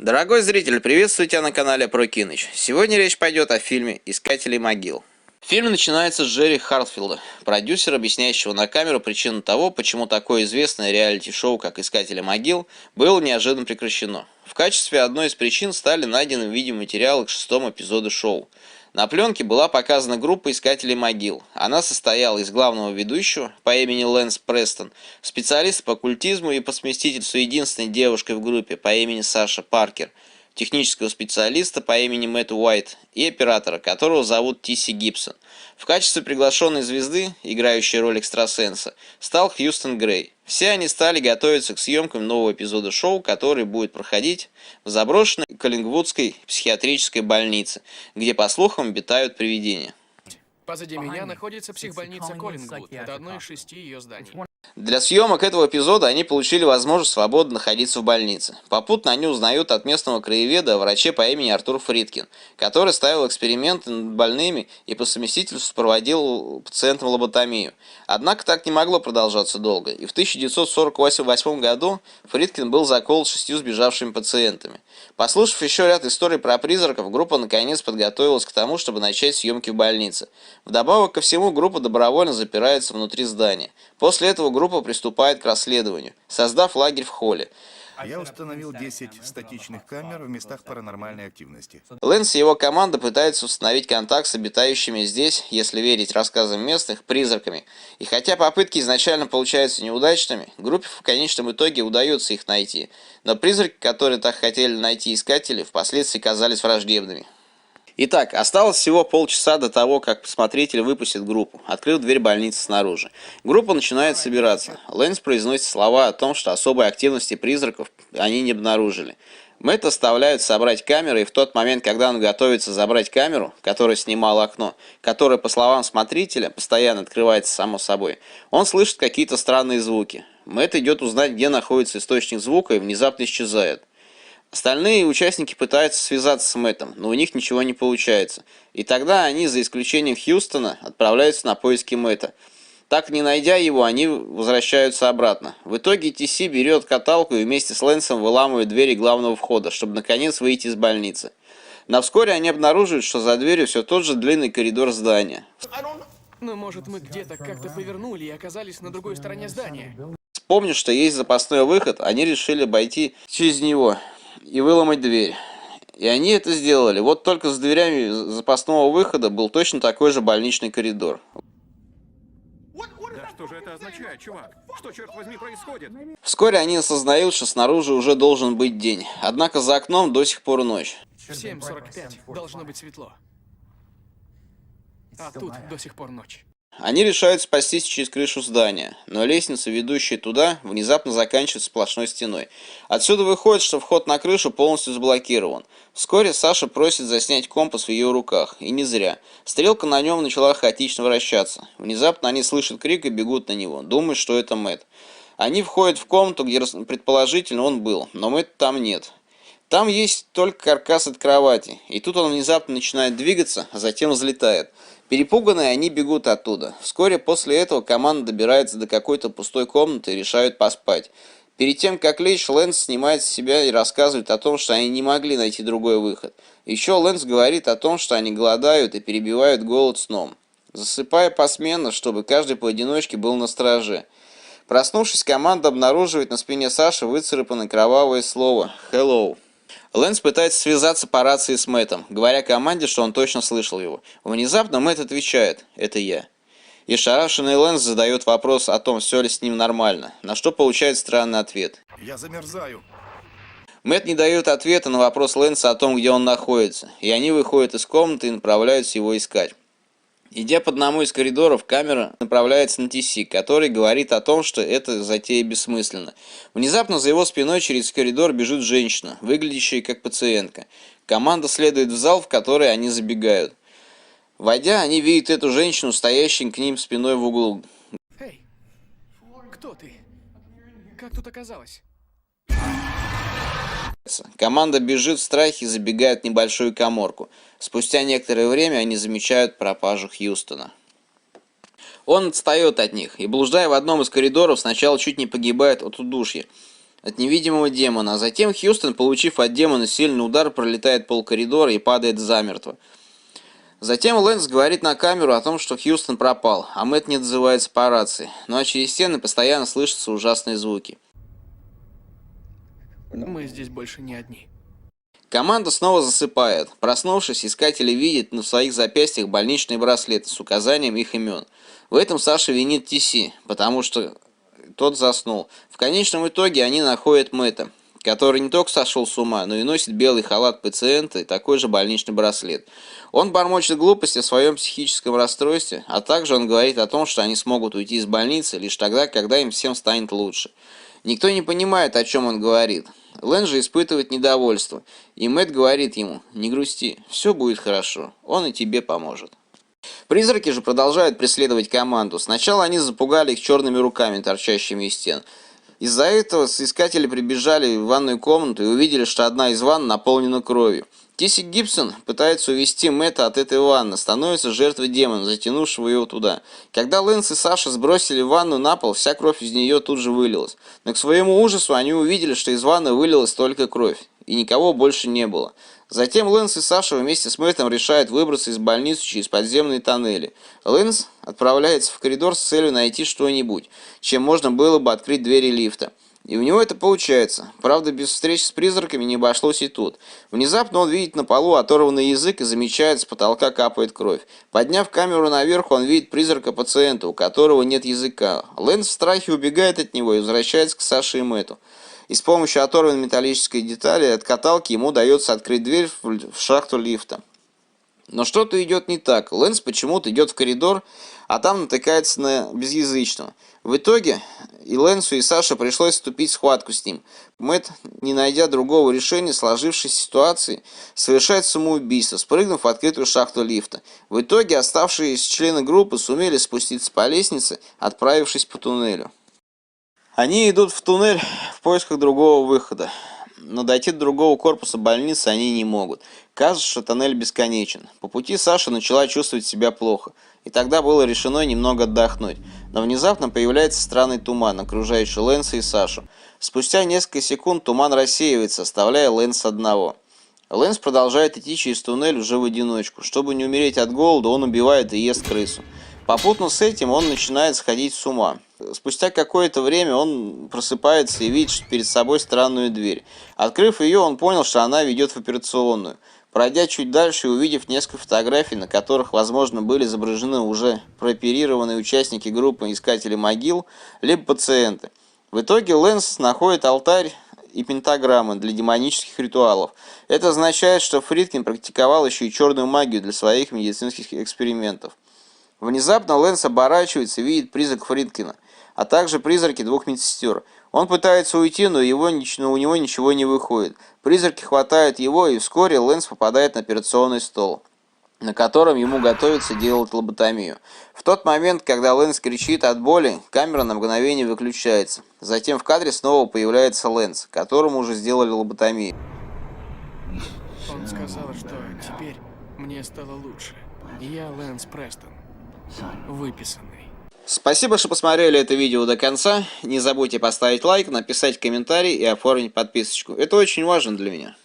Дорогой зритель, приветствую тебя на канале Прокиныч. Сегодня речь пойдет о фильме «Искатели могил». Фильм начинается с Джерри Хартфилда, продюсера, объясняющего на камеру причину того, почему такое известное реалити-шоу, как «Искатели могил», было неожиданно прекращено. В качестве одной из причин стали найдены видеоматериалы к шестому эпизоду шоу. На пленке была показана группа искателей могил. Она состояла из главного ведущего по имени Лэнс Престон, специалиста по оккультизму и по совместительству единственной девушкой в группе по имени Саша Паркер, технического специалиста по имени Мэтт Уайт и оператора, которого зовут Тиси Гибсон. В качестве приглашенной звезды, играющей роль экстрасенса, стал Хьюстон Грей. Все они стали готовиться к съемкам нового эпизода шоу, который будет проходить в заброшенной Коллингвудской психиатрической больнице, где, по слухам, обитают привидения. Позади меня находится психбольница Коллингвуд. Это одно из 6 ее зданий. Для съемок этого эпизода они получили возможность свободно находиться в больнице. Попутно они узнают от местного краеведа о враче по имени Артур Фридкин, который ставил эксперименты над больными и по совместительству проводил пациентам лоботомию. Однако так не могло продолжаться долго, и в 1948 году Фридкин был заколот 6 сбежавшими пациентами. Послушав еще ряд историй про призраков, группа наконец подготовилась к тому, чтобы начать съемки в больнице. Вдобавок ко всему, группа добровольно запирается внутри здания. После этого группа приступает к расследованию, создав лагерь в холле. Я установил 10 статичных камер в местах паранормальной активности. Лэнс и его команда пытаются установить контакт с обитающими здесь, если верить рассказам местных, призраками. И хотя попытки изначально получаются неудачными, группе в конечном итоге удается их найти. Но призраки, которые так хотели найти искатели, впоследствии казались враждебными. Итак, осталось всего полчаса до того, как смотритель выпустит группу, открыв дверь больницы снаружи. Группа начинает собираться. Лэнс произносит слова о том, что особой активности призраков они не обнаружили. Мэтт оставляют собрать камеры, и в тот момент, когда он готовится забрать камеру, которая снимала окно, которое, по словам смотрителя, постоянно открывается само собой, он слышит какие-то странные звуки. Мэтт идет узнать, где находится источник звука, и внезапно исчезает. Остальные участники пытаются связаться с Мэттом, но у них ничего не получается. И тогда они, за исключением Хьюстона, отправляются на поиски Мэтта. Так, не найдя его, они возвращаются обратно. В итоге Тиси берет каталку и вместе с Лэнсом выламывает двери главного входа, чтобы наконец выйти из больницы. Но вскоре они обнаруживают, что за дверью все тот же длинный коридор здания. Ну, может, мы где-то как-то повернули и оказались на другой стороне здания. Вспомнив, что есть запасной выход, они решили обойти через него и выломать дверь. И они это сделали. Вот только с дверями запасного выхода был точно такой же больничный коридор. Да что же это означает, чувак? Что, черт возьми, происходит? Вскоре они осознают, что снаружи уже должен быть день. Однако за окном до сих пор ночь. В 7:45 должно быть светло. А тут до сих пор ночь. Они решают спастись через крышу здания, но лестница, ведущая туда, внезапно заканчивается сплошной стеной. Отсюда выходит, что вход на крышу полностью заблокирован. Вскоре Саша просит заснять компас в ее руках, и не зря. Стрелка на нем начала хаотично вращаться. Внезапно они слышат крик и бегут на него, думая, что это Мэтт. Они входят в комнату, где предположительно он был, но Мэтта там нет. Там есть только каркас от кровати, и тут он внезапно начинает двигаться, а затем взлетает. Перепуганные, они бегут оттуда. Вскоре после этого команда добирается до какой-то пустой комнаты и решают поспать. Перед тем, как лечь, Лэнс снимает с себя и рассказывает о том, что они не могли найти другой выход. Еще Лэнс говорит о том, что они голодают и перебивают голод сном, засыпая посменно, чтобы каждый поодиночке был на страже. Проснувшись, команда обнаруживает на спине Саши выцарапанное кровавое слово «Hello». Лэнс пытается связаться по рации с Мэттом, говоря команде, что он точно слышал его. Внезапно Мэтт отвечает «Это я». И ошарашенный Лэнс задает вопрос о том, все ли с ним нормально, на что получает странный ответ. Я замерзаю. Мэтт не дает ответа на вопрос Лэнса о том, где он находится, и они выходят из комнаты и направляются его искать. Идя по одному из коридоров, камера направляется на Тиси, который говорит о том, что эта затея бессмысленна. Внезапно за его спиной через коридор бежит женщина, выглядящая как пациентка. Команда следует в зал, в который они забегают. Войдя, они видят эту женщину, стоящую к ним спиной в углу. Эй, кто ты? Как тут оказалось? Команда бежит в страхе и забегает в небольшую каморку. Спустя некоторое время они замечают пропажу Хьюстона. Он отстает от них и, блуждая в одном из коридоров, сначала чуть не погибает от удушья. от невидимого демона, а затем Хьюстон, получив от демона сильный удар, пролетает полкоридора и падает замертво. Затем Лэнс говорит на камеру о том, что Хьюстон пропал, а Мэтт не отзывается по рации, ну а через стены постоянно слышатся ужасные звуки. Мы здесь больше не одни. Команда снова засыпает. Проснувшись, искатели видят на своих запястьях больничные браслеты с указанием их имен. В этом Саша винит Ти-Си, потому что тот заснул. В конечном итоге они находят Мэтта, который не только сошел с ума, но и носит белый халат пациента и такой же больничный браслет. Он бормочет глупости о своем психическом расстройстве, а также он говорит о том, что они смогут уйти из больницы лишь тогда, когда им всем станет лучше. Никто не понимает, о чем он говорит. Лэн же испытывает недовольство, и Мэтт говорит ему: «Не грусти, все будет хорошо, он и тебе поможет». Призраки же продолжают преследовать команду. Сначала они запугали их черными руками, торчащими из стен. Из-за этого соискатели прибежали в ванную комнату и увидели, что одна из ванн наполнена кровью. Ти-Си Гибсон пытается увести Мэтта от этой ванны, становится жертвой демона, затянувшего его туда. Когда Лэнс и Саша сбросили ванну на пол, вся кровь из нее тут же вылилась. Но к своему ужасу они увидели, что из ванны вылилась только кровь, и никого больше не было. Затем Лэнс и Саша вместе с Мэттом решают выбраться из больницы через подземные тоннели. Лэнс отправляется в коридор с целью найти что-нибудь, чем можно было бы открыть двери лифта. И у него это получается. Правда, без встречи с призраками не обошлось и тут. Внезапно он видит на полу оторванный язык и замечает, с потолка капает кровь. Подняв камеру наверх, он видит призрака пациента, у которого нет языка. Лэнс в страхе убегает от него и возвращается к Саше и Мэтту. И с помощью оторванной металлической детали от каталки ему удается открыть дверь в шахту лифта. Но что-то идет не так. Лэнс почему-то идет в коридор, а там натыкается на безязычного. В итоге и Лэнсу, и Саше пришлось вступить в схватку с ним. Мэтт, не найдя другого решения сложившейся ситуации, совершает самоубийство, спрыгнув в открытую шахту лифта. В итоге оставшиеся члены группы сумели спуститься по лестнице, отправившись по туннелю. Они идут в туннель в поисках другого выхода, но дойти до другого корпуса больницы они не могут. Кажется, что тоннель бесконечен. По пути Саша начала чувствовать себя плохо, и тогда было решено немного отдохнуть. Но внезапно появляется странный туман, окружающий Лэнса и Сашу. Спустя несколько секунд туман рассеивается, оставляя Лэнса одного. Лэнс продолжает идти через туннель уже в одиночку. Чтобы не умереть от голода, он убивает и ест крысу. Попутно с этим он начинает сходить с ума. Спустя какое-то время он просыпается и видит перед собой странную дверь. Открыв ее, он понял, что она ведет в операционную. Пройдя чуть дальше и увидев несколько фотографий, на которых, возможно, были изображены уже прооперированные участники группы «Искатели могил», либо пациенты. В итоге Лэнс находит алтарь и пентаграммы для демонических ритуалов. Это означает, что Фридкин практиковал еще и черную магию для своих медицинских экспериментов. Внезапно Лэнс оборачивается и видит призрак Фридкина, а также призраки двух медсестер. Он пытается уйти, но у него ничего не выходит. Призраки хватают его, и вскоре Лэнс попадает на операционный стол, на котором ему готовится делать лоботомию. В тот момент, когда Лэнс кричит от боли, камера на мгновение выключается. Затем в кадре снова появляется Лэнс, которому уже сделали лоботомию. Он сказал, что теперь мне стало лучше. Я Лэнс Престон. Выписанный. Спасибо, что посмотрели это видео до конца. Не забудьте поставить лайк, написать комментарий и оформить подписочку. Это очень важно для меня.